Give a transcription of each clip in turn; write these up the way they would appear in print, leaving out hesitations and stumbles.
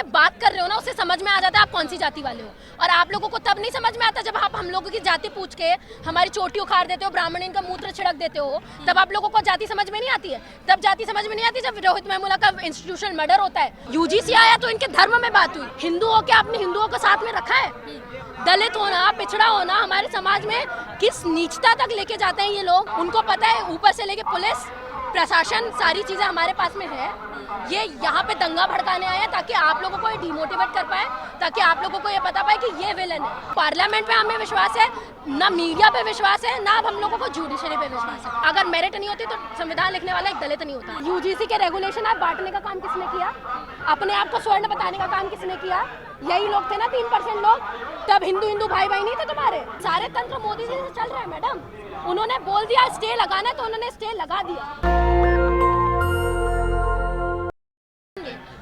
जैसे बात कर रहे हो ना उससे समझ में आ जाता है आप कौन सी जाति वाले हो। और आप लोगों को तब नहीं समझ में आता जब आप हम लोगों की जाति पूछ के हमारी चोटी उखाड़ देते हो, ब्राह्मण इनका मूत्र छिड़क देते हो, तब आप लोगों को जाति समझ में नहीं आती है। तब जाति समझ में नहीं आती जब रोहित वेमुला का इंस्टीट्यूशनल मर्डर होता है। यूजीसी आया तो इनके धर्म में बात हुई, हिंदुओं के आपने हिंदुओं को साथ में रखा है। दलित होना, पिछड़ा होना हमारे समाज में किस नीचता तक लेके जाते हैं ये लोग, उनको पता है। ऊपर से लेके पुलिस प्रशासन सारी चीजें हमारे पास में है। ये यहाँ पे दंगा भड़काने आए हैं ताकि आप लोगों को ये डिमोटिवेट कर पाए, ताकि आप लोगों को ये पता पाए कि ये विलन है। पार्लियामेंट पे हमें विश्वास है, ना मीडिया पे विश्वास है, ना हम लोगों को जुडिशरी पे विश्वास है। अगर मेरिट नहीं होती तो संविधान लिखने वाला एक दलित नहीं होता। यूजीसी के रेगुलेशन आप बांटने का काम किसने किया? अपने आप को स्वर्ण बताने का काम किसने किया? यही लोग थे ना 3% लोग। तब हिंदू हिंदू भाई भाई नहीं थे तुम्हारे। सारे तंत्र मोदी जी से चल रहे हैं मैडम। उन्होंने बोल दिया स्टे लगाना है तो उन्होंने स्टे लगा दिया।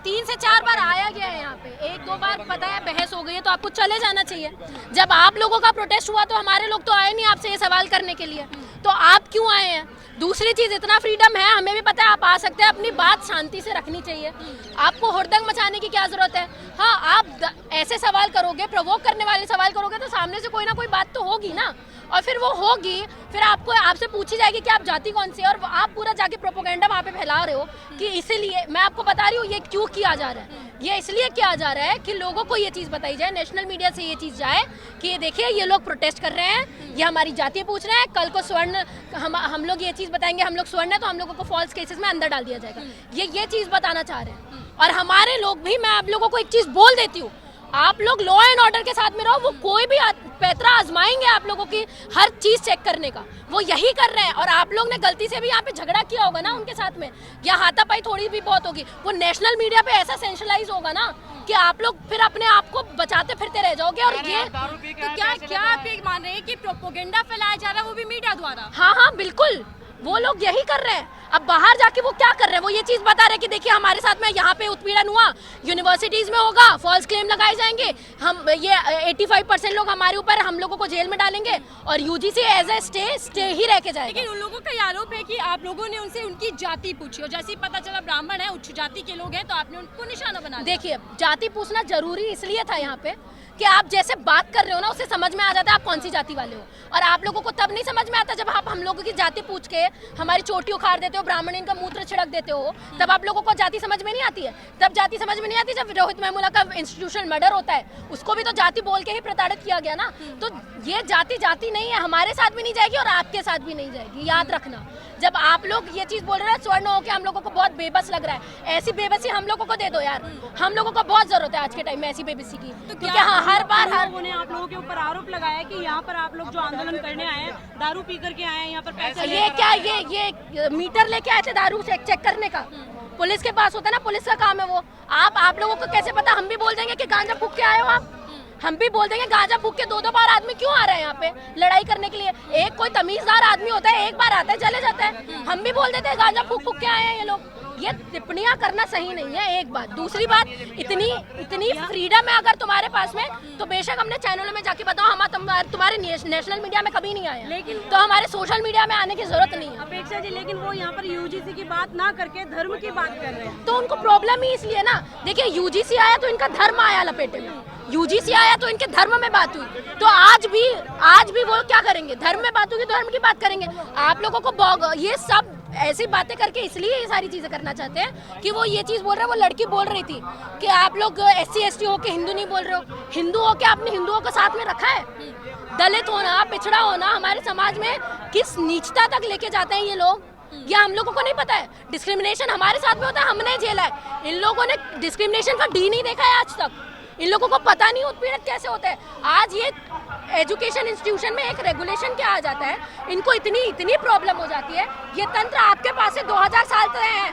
3 से 4 बार आया गया है यहाँ पे, 1-2 बार पता है बहस हो गई है तो आपको चले जाना चाहिए। जब आप लोगों का प्रोटेस्ट हुआ तो हमारे लोग तो आए नहीं आपसे ये सवाल करने के लिए, तो आप क्यों आए हैं? दूसरी चीज, इतना फ्रीडम है, हमें भी पता है आप आ सकते हैं, अपनी बात शांति से रखनी चाहिए। आपको हुड़दंग मचाने की क्या जरूरत है? हाँ, आप ऐसे सवाल करोगे, प्रोवोक करने वाले सवाल करोगे तो सामने से कोई ना कोई बात तो होगी ना, और फिर वो होगी, फिर आपको आपसे पूछी जाएगी कि आप जाति कौन सी है, और आप पूरा जाके प्रोपोगेंडा वहाँ पे फैला रहे हो कि इसीलिए। मैं आपको बता रही हूँ ये क्यों किया जा रहा है। ये इसलिए किया जा रहा है कि लोगों को ये चीज़ बताई जाए, नेशनल मीडिया से ये चीज़ जाए कि ये देखिए ये लोग प्रोटेस्ट कर रहे हैं, ये हमारी जाति पूछ रहे हैं, कल को स्वर्ण हम लोग ये चीज़ बताएंगे हम लोग स्वर्ण है तो हम लोगों को फॉल्स केसेस में अंदर डाल दिया जाएगा। ये चीज़ बताना चाह रहे हैं। और हमारे लोग भी, मैं आप लोगों को एक चीज़ बोल देती हूँ, आप लोग लॉ एंड ऑर्डर के साथ में रहो। वो कोई भी पैतरा आजमाएंगे आप लोगों की हर चीज चेक करने का, वो यही कर रहे हैं। और आप लोग ने गलती से भी यहाँ पे झगड़ा किया होगा ना उनके साथ में, या हाथापाई थोड़ी भी बहुत होगी, वो नेशनल मीडिया पे ऐसा सेंशलाइज होगा ना कि आप लोग फिर अपने आप को बचाते फिरते रह जाओगे। और ये तो क्या आप ये मान रहे हैं कि प्रोपोगेंडा फैलाया जा रहा है वो भी मीडिया द्वारा? हाँ, बिल्कुल, वो लोग यही कर रहे हैं। अब बाहर जाके वो क्या कर रहे हैं? वो ये चीज बता रहे हैं कि देखिए हमारे साथ में यहाँ पे उत्पीड़न हुआ, यूनिवर्सिटीज में होगा, फॉल्स क्लेम लगाए जाएंगे, हम ये 85% लोग हमारे ऊपर, हम लोगों को जेल में डालेंगे, और यूजीसी एज ए स्टे ही रह के जाएगा। लेकिन उन लोगों का ये आरोप है कि आप लोगों ने उनसे उनकी जाति पूछी, और जैसे ही पता चला ब्राह्मण है, उच्च जाति के लोग हैं, तो आपने उनको निशाना बना दिया। देखिए, जाति पूछना जरूरी इसलिए था यहाँ पे कि आप जैसे बात कर रहे हो ना उससे समझ में आ जाता है आप कौन सी जाति वाले हो। और आप लोगों को तब नहीं समझ में आता जब आप हम लोगों की जाति पूछ के हमारी चोटी उखाड़ देते हो, ब्राह्मण इनका मूत्र छिड़क देते हो, तब आप लोगों को जाति समझ में नहीं आती है। तब जाति समझ में नहीं आती जब रोहित वेमुला का इंस्टीट्यूशनल मर्डर होता है, उसको भी तो जाति बोल के ही प्रताड़ित किया गया ना। तो ये जाति नहीं है, हमारे साथ भी नहीं जाएगी और आपके साथ भी नहीं जाएगी, याद रखना। जब आप लोग ये चीज बोल रहे हैं स्वर्ण हो के हम लोगों को बहुत बेबस लग रहा है, ऐसी बेबसी हम लोगों को दे दो यार, हम लोगों को बहुत जरूरत है आज के टाइम में ऐसी बेबसी की। तो क्योंकि हाँ, हर बार लोगों ने आप लोगों के ऊपर आरोप लगाया कि यहाँ पर आप लोग जो आंदोलन करने आए हैं दारू पी करके आए हैं, यहाँ पर पैसे ये क्या ये मीटर लेके आए थे दारू चेक करने का? पुलिस के पास होता है ना, पुलिस का काम है वो। आप लोगों को कैसे पता? हम भी बोल देंगे कि गांजा फूक के आए हो आप, हम भी बोल देंगे गांजा फूक के 2-2 बार आदमी क्यों आ रहे हैं यहाँ पे लड़ाई करने के लिए? एक कोई तमीजदार आदमी होता है, एक बार आता है चले जाता है। हम भी बोल देते हैं गांजा फूक के आए हैं ये लोग। ये टिप्पणियां करना सही नहीं है, एक बात। दूसरी बात, इतनी फ्रीडम है अगर तुम्हारे पास में तो बेशक हमने चैनलों में जाके बताओ, हम तुम्हारे नेशनल मीडिया में कभी नहीं आए, लेकिन तो हमारे सोशल मीडिया में आने की जरूरत नहीं है। अपेक्षा जी, लेकिन वो यहाँ पर यूजीसी की बात ना करके धर्म की बात कर रहे हैं, तो उनको प्रॉब्लम ही इसलिए ना। देखिए, यूजीसी आया तो इनका धर्म आया लपेटे में, यूजीसी आया तो इनके धर्म में बात हुई, तो आज भी वो क्या करेंगे? धर्म में बात होगी, धर्म की बात करेंगे। आप लोगों को ये सब ऐसी बातें करके इसलिए ये सारी चीजें करना चाहते हैं कि वो ये चीज बोल रहे हैं। वो लड़की बोल रही थी कि आप लोग SC ST हो के हिंदू नहीं बोल रहे हो, हिंदू हो के आपने हिंदुओं को साथ में रखा है। दलित होना, पिछड़ा होना हमारे समाज में किस नीचता तक लेके जाते हैं ये लोग, या हम लोगों को नहीं पता है? डिस्क्रिमिनेशन हमारे साथ में होता है, हमने झेला है। इन लोगों ने डिस्क्रिमिनेशन का डी नहीं देखा है आज तक, इन लोगों को पता नहीं उत्पीड़ित कैसे होता है। आज ये एजुकेशन इंस्टीट्यूशन में एक रेगुलेशन क्या आ जाता है, इनको इतनी प्रॉब्लम हो जाती है। ये तंत्र आपके पास से 2000 साल से है,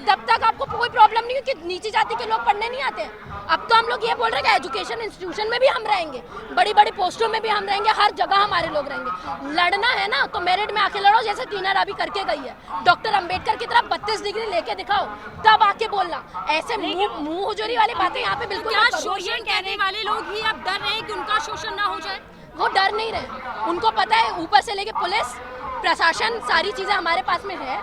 तब तक आपको कोई प्रॉब्लम नहीं, क्योंकि नीची जाति के लोग पढ़ने नहीं आते। अब तो हम लोग ये बोल रहे हैं कि एजुकेशन इंस्टीट्यूशन में भी हम रहेंगे, बड़ी बड़ी पोस्टों में भी हम रहेंगे, हर जगह हमारे लोग रहेंगे। लड़ना है ना तो मेरिट में आके लड़ो, जैसे टीना रावी करके गई है। डॉक्टर अंबेडकर की तरह 32 डिग्री लेके दिखाओ, तब आके बोलना। ऐसे मुंह हुजूरी वाली बातें यहाँ पे बिल्कुल क्या शोषण कहने वाले लोग ही अब डर रहे हैं कि उनका शोषण ना हो जाए? वो डर नहीं रहे, उनको पता है ऊपर से लेके पुलिस प्रशासन सारी चीजें हमारे पास में है।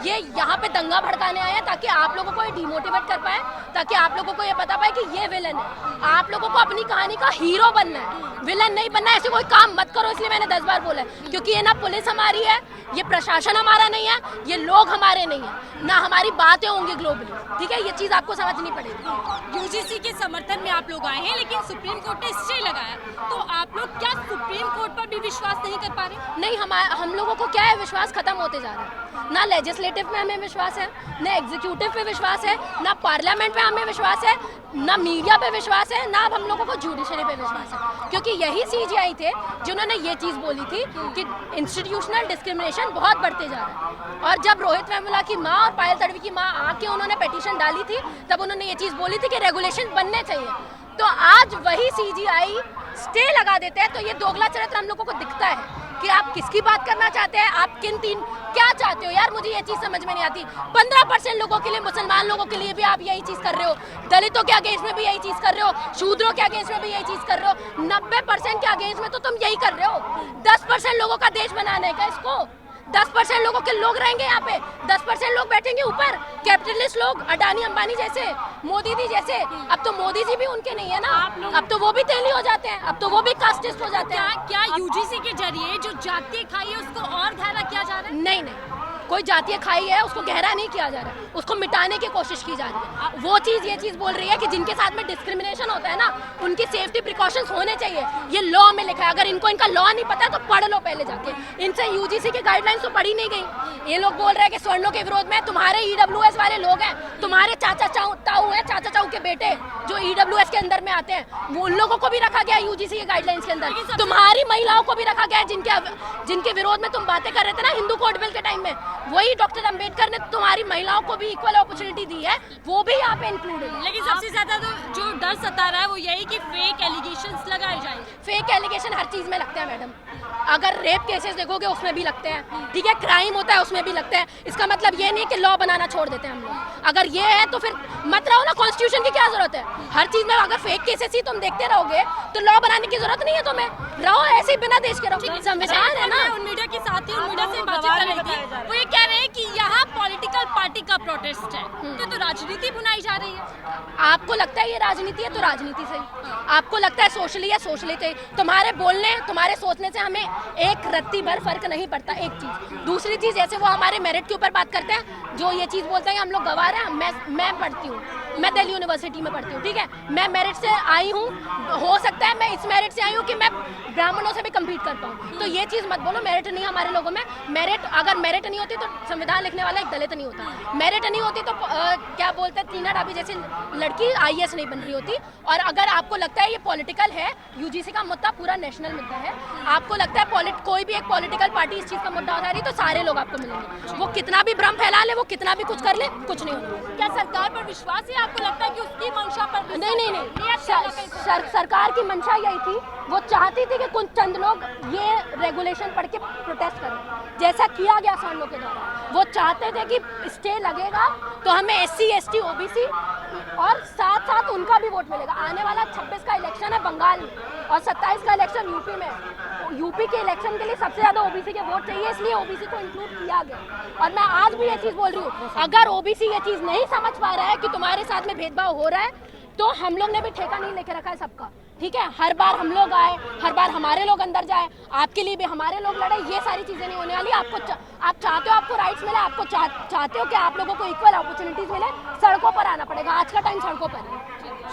ये यहाँ पे दंगा भड़काने आए हैं ताकि आप लोगों को ये डिमोटिवेट कर पाए, ताकि आप लोगों को ये पता पाए कि ये विलन है। आप लोगों को अपनी कहानी का हीरो बनना है, विलन नहीं बनना है। ऐसे कोई काम मत करो, इसलिए मैंने 10 बार बोला है। क्योंकि ये ना पुलिस हमारी है, ये प्रशासन हमारा नहीं है, ये लोग हमारे नहीं है, ना हमारी बातें होंगी ग्लोबली। ठीक है, ये चीज आपको समझनी पड़ेगी। यूजीसी के समर्थन में आप लोग आए हैं, लेकिन सुप्रीम कोर्ट ने स्टे लगाया, तो आप लोग क्या सुप्रीम कोर्ट पर भी विश्वास नहीं कर पा रहे? नहीं, हम लोगों को क्या है, विश्वास खत्म होते जा रहा है। ना लेजिस्लेटिव में हमें विश्वास है, ना एग्जीक्यूटिव पे विश्वास है, ना पार्लियामेंट पे हमें विश्वास है, ना मीडिया पे विश्वास है, ना अब हम लोगों को जुडिशरी पे विश्वास है। क्योंकि यही सीजीआई थे जिन्होंने ये चीज़ बोली थी कि इंस्टीट्यूशनल डिस्क्रिमिनेशन बहुत बढ़ते जा रहा है। और जब रोहित वेमुला की माँ और पायल तडवी की माँ आके उन्होंने पिटीशन डाली थी, तब उन्होंने ये चीज़ बोली थी कि रेगुलेशन बनने चाहिए। तो आज वही सीजीआई स्टे लगा देते हैं। तो ये दोगला चरित्र हम लोगों को दिखता है कि आप किसकी बात करना चाहते हैं, आप किन तीन क्या चाहते हो। यार मुझे ये चीज़ समझ में नहीं आती। 15% लोगों के लिए, मुसलमान लोगों के लिए भी आप यही चीज़ कर रहे हो, दलितों के अगेंस्ट में भी यही चीज़ कर रहे हो, शूद्रों के अगेंस्ट में भी यही चीज़ कर रहे हो, 90% के अगेंस्ट में तो तुम यही कर रहे हो। 10% लोगों का देश बनाना है क्या इसको? 10% लोगों के लोग रहेंगे यहाँ पे, 10% लोग बैठेंगे ऊपर, कैपिटलिस्ट लोग, अडानी अंबानी जैसे, मोदी जी जैसे। अब तो मोदी जी भी उनके नहीं है ना, अब तो वो भी तेली हो जाते हैं, अब तो वो भी कास्टिस्ट हो जाते हैं। क्या यूजीसी के जरिए जो जातीय खाई है उसको और गहरा किया जा रहा है? नहीं, कोई जातीय खाई है उसको गहरा नहीं किया जा रहा है, उसको मिटाने की कोशिश की जा रही है। वो चीज़ ये चीज़ बोल रही है कि जिनके साथ में डिस्क्रिमिनेशन होता है ना, उनकी सेफ्टी प्रिकॉशंस होने चाहिए। ये लॉ में लिखा है। अगर इनको इनका लॉ नहीं पता है तो पढ़ लो पहले जाके। इनसे यूजीसी की गाइडलाइंस तो पढ़ी नहीं गई। ये लोग बोल रहे हैं कि स्वर्णों के विरोध में तुम्हारे ईडब्ल्यूएस वाले लोग हैं, तुम्हारे चाचा ताऊ हैं, चाचा ताऊ के बेटे जो ईडब्ल्यूएस के अंदर में आते हैं, वो उन लोगों को भी रखा गया यूजीसी के गाइडलाइंस के अंदर। तुम्हारी महिलाओं को भी रखा गया है, जिनके विरोध में तुम बातें कर रहे थे ना हिंदू कोड बिल के टाइम में, वही डॉक्टर अंबेडकर ने तुम्हारी महिलाओं को भी इक्वल अपॉर्चुनिटी दी है, वो भी यहाँ पे इंक्लूड है। लेकिन सबसे ज्यादा तो जो डर सता रहा है वो यही कि फेक एलिगेशंस लगाए जाएंगे। फेक एलिगेशन हर चीज में लगते हैं मैडम। अगर रेप केसेस देखोगे उसमें भी लगते हैं, ठीक है, क्राइम होता है उसमें भी लगते हैं। इसका मतलब ये नहीं कि लॉ बनाना छोड़ देते हैं हम लोग। अगर ये है तो फिर मत रहो ना, कॉन्स्टिट्यूशन की क्या जरूरत है? हर चीज में अगर फेक केसेस ही तुम देखते रहोगे तो लॉ बनाने की जरूरत नहीं है तुम्हें। रहो ऐसे ही बिना देश के रहो, संविधान है ना। उन मीडिया के साथ ही उन मीडिया से बातचीत कर रही थी, वो ये कह रहे हैं कि यहाँ पॉलिटिकल पार्टी का प्रोटेस्ट है, तो राजनीति बुनाई जा रही है। आपको लगता है ये राजनीति है तो राजनीति सही, आपको लगता है सोशली है सोशली सही। तुम्हारे बोलने तुम्हारे सोचने से हमें एक रत्ती भर फर्क नहीं पड़ता। एक चीज, दूसरी चीज, जैसे वो हमारे मेरिट के ऊपर बात करते हैं, जो ये चीज बोलते हैं हम लोग गवार हैं। मैं पढ़ती हूँ, मैं दिल्ली यूनिवर्सिटी में पढ़ती हूँ, ठीक है, मैं मेरिट से आई हूँ। हो सकता है मैं इस मेरिट से आई हूँ कि मैं ब्राह्मणों से भी कम्पीट कर पाऊँ। तो ये चीज़ मत बोलो मेरिट नहीं हमारे लोगों में। मेरिट, अगर मेरिट नहीं होती तो संविधान लिखने वाला एक दलित नहीं होता। मेरिट नहीं होती तो क्या बोलते हैं, टीना डाबी जैसी लड़की आईएएस नहीं बन रही होती। और अगर आपको लगता है ये पॉलिटिकल है, यूजीसी का मुद्दा पूरा नेशनल मुद्दा है, आपको लगता है कोई भी एक पॉलिटिकल पार्टी इस चीज़ का मुद्दा उठा रही है तो सारे लोग आपको मिलेंगे। वो कितना भी भ्रम फैला ले, वो कितना भी कुछ कर ले, कुछ नहीं होगा। क्या सरकार पर विश्वास है? आपको लगता है कि उसकी मंशा पर? नहीं, सरकार की मंशा यही थी, वो चाहती थी कि कुछ चंद लोग ये रेगुलेशन पढ़ के प्रोटेस्ट करें, जैसा किया गया स्वर्णों के द्वारा। वो चाहते थे कि स्टे लगेगा तो हमें SC ST OBC और साथ साथ उनका भी वोट मिलेगा। आने वाला 26 का इलेक्शन है बंगाल में और 27 का इलेक्शन यूपी में। यूपी के इलेक्शन के लिए सबसे ज्यादा OBC के वोट चाहिए, इसलिए OBC को इंक्लूड किया गया। और मैं आज भी ये चीज बोल रही हूँ, अगर OBC ये चीज नहीं समझ पा रहा है कि तुम्हारे साथ में भेदभाव हो रहा है, तो हम लोग ने भी ठेका नहीं लेके रखा है सबका, ठीक है। हर बार हम लोग आए, हर बार हमारे लोग अंदर जाए, आपके लिए भी हमारे लोग लड़े, ये सारी चीजें नहीं होने वाली। आप चाहते हो आपको राइट्स मिले, आपको चाहते हो कि आप लोगों को इक्वल अपॉर्चुनिटीज मिले, सड़कों पर आना पड़ेगा। आज का टाइम सड़कों पर है।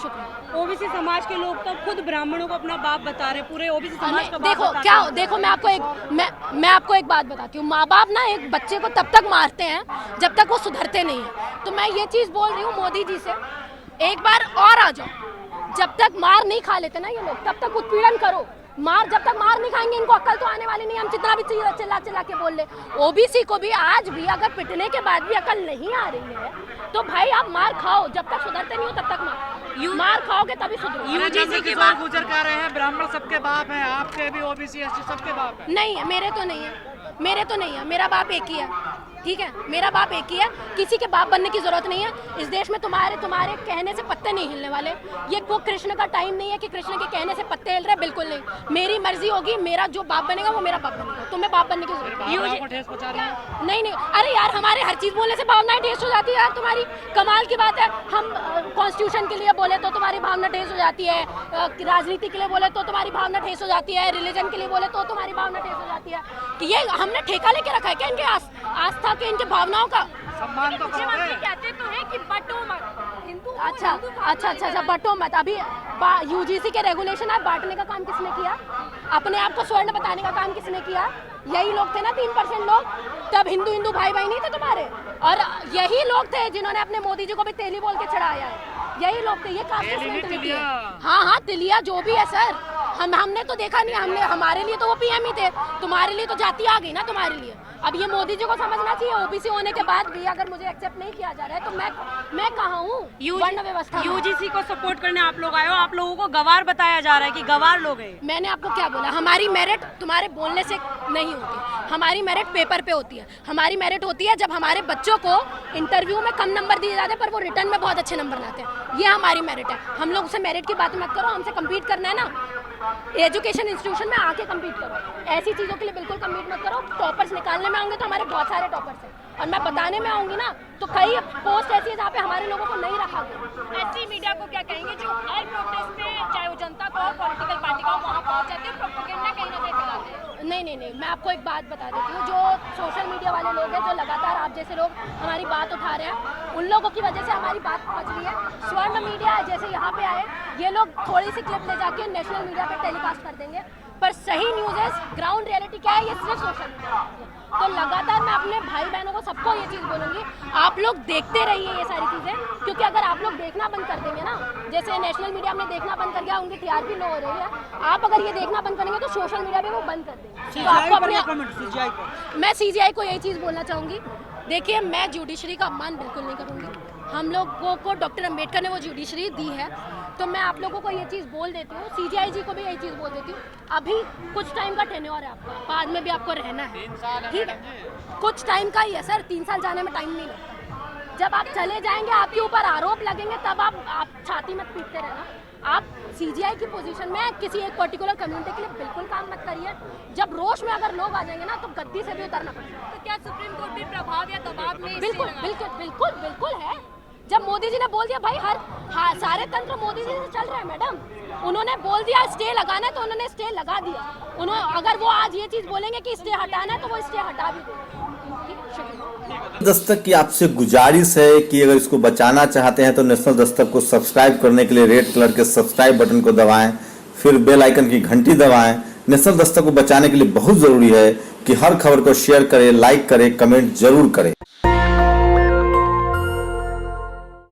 शुक्रिया। ओबीसी समाज के लोग तो खुद ब्राह्मणों को अपना बाप बता रहे, पूरे ओबीसी समाज का देखो मैं आपको एक बात बताती हूँ। माँ बाप ना एक बच्चे को तब तक मारते हैं जब तक वो सुधरते नहीं है। तो मैं ये चीज बोल रही हूँ मोदी जी से, एक बार और आ जाओ। जब तक मार नहीं खा लेते ना ये लोग, तब तक उत्पीड़न करो। जब तक मार नहीं खाएंगे इनको अक्ल तो आने वाली नहीं। हम जितना भी चिल्ला के बोल ले, ओबीसी को भी आज भी अगर पिटने के बाद भी अकल नहीं आ रही है तो भाई आप मार खाओ। जब तक सुधरते नहीं हो तब तक मार खाओगे तभी सुधरो। यूजीसी की बात गुजर कर रहे हैं, ब्राह्मण सबके बाप हैं, आपके भी OBC SC सबके बाप हैं। नहीं है, मेरे तो नहीं है, मेरा बाप एक ही है। ठीक है, मेरा बाप एक ही है, किसी के बाप बनने की जरूरत नहीं है। इस देश में तुम्हारे कहने से पत्ते नहीं हिलने वाले। ये को कृष्ण का टाइम नहीं है कि कृष्ण के कहने से पत्ते हिल रहे, बिल्कुल नहीं। मेरी मर्जी होगी, मेरा जो बाप बनेगा वो मेरा बाप बनेगा। तुम्हें बाप बनने की जरूरत नहीं। नहीं, अरे यार हमारे हर चीज बोलने से भावनाएं ठेस हो जाती है यार तुम्हारी। कमाल की बात है, हम कॉन्स्टिट्यूशन के लिए बोले तो तुम्हारी भावना ठेस हो जाती है, राजनीति के लिए बोले तो तुम्हारी भावना ठेस हो जाती है, रिलीजन के लिए बोले तो तुम्हारी भावना ठेस हो जाती है। कि ये हमने ठेका लेके रखा है क्या इनके आस्था के, इनके भावनाओं का? सम्मान तो मुख्यमंत्री कहते तो हैं कि बटो मत, हिंदू अच्छा बटो मत। अभी यूजीसी के रेगुलेशन है, बांटने का काम किसने किया? अपने आप को स्वर्ण बताने का काम किसने किया? यही लोग थे ना 3% लोग, तब हिंदू भाई नहीं थे तुम्हारे। और यही लोग थे जिन्होंने अपने मोदी जी को भी तेली बोल के चढ़ाया है। यही लोग थे, ये कास्ट। हाँ तिलिया जो भी है सर, हमने तो देखा नहीं, हमारे लिए तो वो पीएम ही थे, तुम्हारे लिए तो जाति आ गई ना तुम्हारे लिए। अब ये मोदी जी को समझना चाहिए, ओबीसी होने के बाद भी अगर मुझे एक्सेप्ट नहीं किया जा रहा है तो मैं कहाँ हूँ वर्ण व्यवस्था? यूजीसी को सपोर्ट करने आप लोग आए हो, आप लोगों को गवार बताया जा रहा है कि गवार लोग हैं। मैंने आपको क्या बोला? हमारी मेरिट तुम्हारे बोलने से नहीं होती, हमारी मेरिट पेपर पे होती है। हमारी मेरिट होती है जब हमारे बच्चों को इंटरव्यू में कम नंबर दिए जाते हैं पर वो रिटर्न में बहुत अच्छे नंबर लाते हैं। ये हमारी मेरिट है। हम लोग से मेरिट की बात मत करो, हमसे कम्पीट करना है ना एजुकेशन इंस्टीट्यूशन में आके कम्पीट करो। ऐसी चीज़ों के लिए बिल्कुल कम्पीट मत करो। टॉपर्स निकालने में आऊँगे तो हमारे बहुत सारे टॉपर्स हैं, और मैं बताने में आऊँगी ना तो कई पोस्ट ऐसी है जहाँ पे हमारे लोगों को नहीं रखा गया। ऐसी मीडिया को क्या कहेंगे जो हर प्रोटेस्ट में, चाहे वो जनता का हो, पॉलिटिकल पार्टी का हो, वहाँ पहुँच जाते हैं, प्रोपेगेंडा कहीं ना कहीं फैलाते हैं? नहीं, मैं आपको एक बात बता देती हूँ। जो सोशल मीडिया वाले लोग हैं, जो लगातार आप जैसे लोग हमारी बात उठा रहे हैं, उन लोगों की वजह से हमारी बात पहुँच रही है। स्वर्ण मीडिया जैसे यहाँ पे आए, ये लोग थोड़ी सी क्लिप ले जाके नेशनल मीडिया पे टेलीकास्ट कर देंगे, पर सही न्यूज़, ग्राउंड रियलिटी क्या है, ये सिर्फ सोशल मीडिया। तो लगातार मैं अपने भाई बहनों को सबको ये चीज़ बोलूँगी, आप लोग देखते रहिए ये सारी चीज़ें, क्योंकि अगर आप लोग देखना बंद कर देंगे ना, जैसे नेशनल मीडिया में देखना बंद कर दिया, उनकी टीआरपी लो हो रही है, आप अगर ये देखना बंद करेंगे तो सोशल मीडिया पे वो बंद कर देंगे। तो आपको अपने, मैं सीजीआई को यही चीज़ बोलना चाहूँगी, देखिए मैं जुडिशरी का अपमान बिल्कुल नहीं करूँगी। हम लोगों को डॉक्टर अंबेडकर ने वो जुडिशरी दी है, तो मैं आप लोगों को ये चीज़ बोल देती हूँ, सीजीआई जी को भी यही चीज़ बोल देती हूँ, अभी कुछ टाइम का टेन्योर है आपका, बाद में भी आपको रहना है, ठीक है? कुछ टाइम का ही है सर, 3 साल जाने में टाइम नहीं लगता। जब आप चले जाएंगे, आपके ऊपर आरोप लगेंगे, तब आप छाती मत पीटते रहना। आप सीजीआई की पोजीशन में किसी एक पर्टिकुलर कम्युनिटी के लिए बिल्कुल काम मत करिए। जब रोष में अगर लोग आ जाएंगे ना तो गद्दी से भी उतरना पड़ेगा। तो क्या सुप्रीम कोर्ट भी प्रभाव या दबाव में? बिल्कुल है। जब मोदी जी ने बोल दिया भाई, सारे तंत्र मोदी जी से चल रहे हैं मैडम, उन्होंने बोल दिया स्टे लगाना है तो उन्होंने स्टे लगा दिया। अगर वो आज ये चीज़ बोलेंगे कि स्टे हटाना है तो वो स्टे हटा भी देंगे। दस्तक की आपसे गुजारिश है कि अगर इसको बचाना चाहते हैं तो नेशनल दस्तक को सब्सक्राइब करने के लिए रेड कलर के सब्सक्राइब बटन को दबाएं, फिर बेल आइकन की घंटी दबाएं। नेशनल दस्तक को बचाने के लिए बहुत जरूरी है कि हर खबर को शेयर करें, लाइक करें, कमेंट जरूर करें।